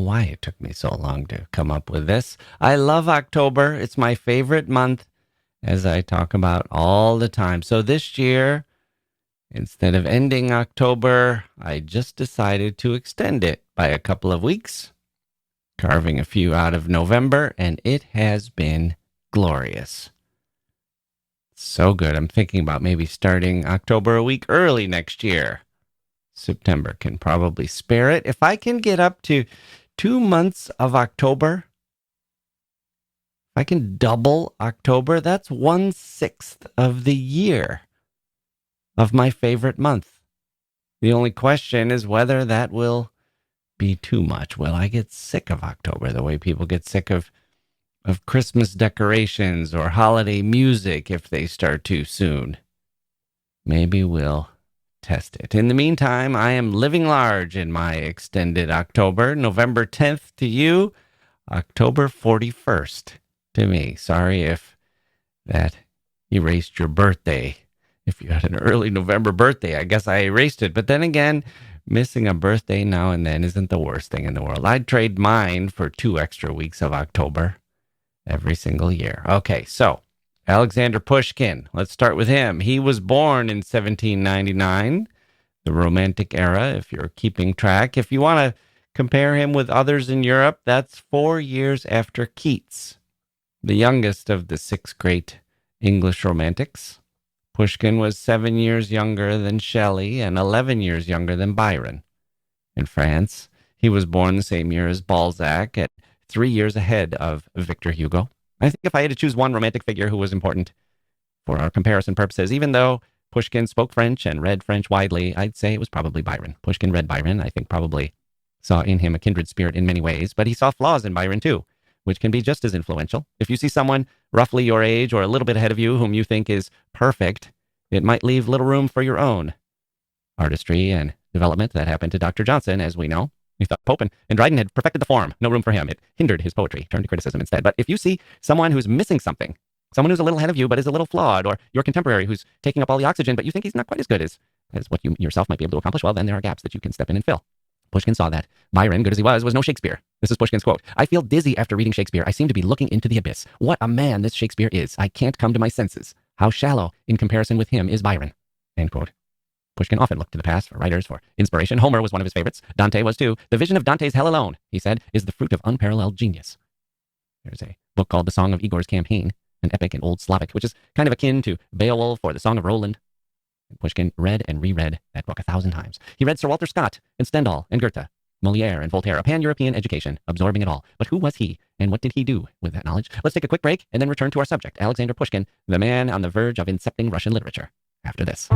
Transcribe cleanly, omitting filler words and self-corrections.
why it took me so long to come up with this. I love October. It's my favorite month, as I talk about all the time. So this year, instead of ending October, I just decided to extend it by a couple of weeks, carving a few out of November, and it has been glorious. So good. I'm thinking about maybe starting October a week early next year. September can probably spare it. If I can get up to 2 months of October, if I can double October, that's 1/6 of the year of my favorite month. The only question is whether that will be too much. Will I get sick of October the way people get sick of Christmas decorations or holiday music if they start too soon? Maybe we'll test it. In the meantime, I am living large in my extended October. November 10th to you, October 41st to me. Sorry if that erased your birthday. If you had an early November birthday, I guess I erased it. But then again, missing a birthday now and then isn't the worst thing in the world. I'd trade mine for 2 extra weeks of October every single year. Okay, so Alexander Pushkin. Let's start with him. He was born in 1799, the Romantic era, if you're keeping track. If you want to compare him with others in Europe, that's 4 years after Keats, the youngest of the 6 great English Romantics. Pushkin was 7 years younger than Shelley and 11 years younger than Byron. In France, he was born the same year as Balzac, at 3 years ahead of Victor Hugo. I think if I had to choose one romantic figure who was important for our comparison purposes, even though Pushkin spoke French and read French widely, I'd say it was probably Byron. Pushkin read Byron, I think probably saw in him a kindred spirit in many ways, but he saw flaws in Byron too, which can be just as influential. If you see someone roughly your age or a little bit ahead of you whom you think is perfect, it might leave little room for your own artistry and development. That happened to Dr. Johnson, as we know. He thought Pope and Dryden had perfected the form. No room for him. It hindered his poetry. Turned to criticism instead. But if you see someone who's missing something, someone who's a little ahead of you but is a little flawed, or your contemporary who's taking up all the oxygen but you think he's not quite as good as what you yourself might be able to accomplish, well, then there are gaps that you can step in and fill. Pushkin saw that. Byron, good as he was no Shakespeare. This is Pushkin's quote. "I feel dizzy after reading Shakespeare. I seem to be looking into the abyss. What a man this Shakespeare is. I can't come to my senses. How shallow in comparison with him is Byron." End quote. Pushkin often looked to the past for writers for inspiration. Homer was one of his favorites. Dante was too. "The vision of Dante's hell alone," he said, "is the fruit of unparalleled genius." There's a book called The Song of Igor's Campaign, an epic in Old Slavic, which is kind of akin to Beowulf or The Song of Roland. Pushkin read and reread that book 1,000 times. He read Sir Walter Scott and Stendhal and Goethe, Moliere and Voltaire, a pan-European education, absorbing it all. But who was he, and what did he do with that knowledge? Let's take a quick break and then return to our subject, Alexander Pushkin, the man on the verge of incepting Russian literature, after this.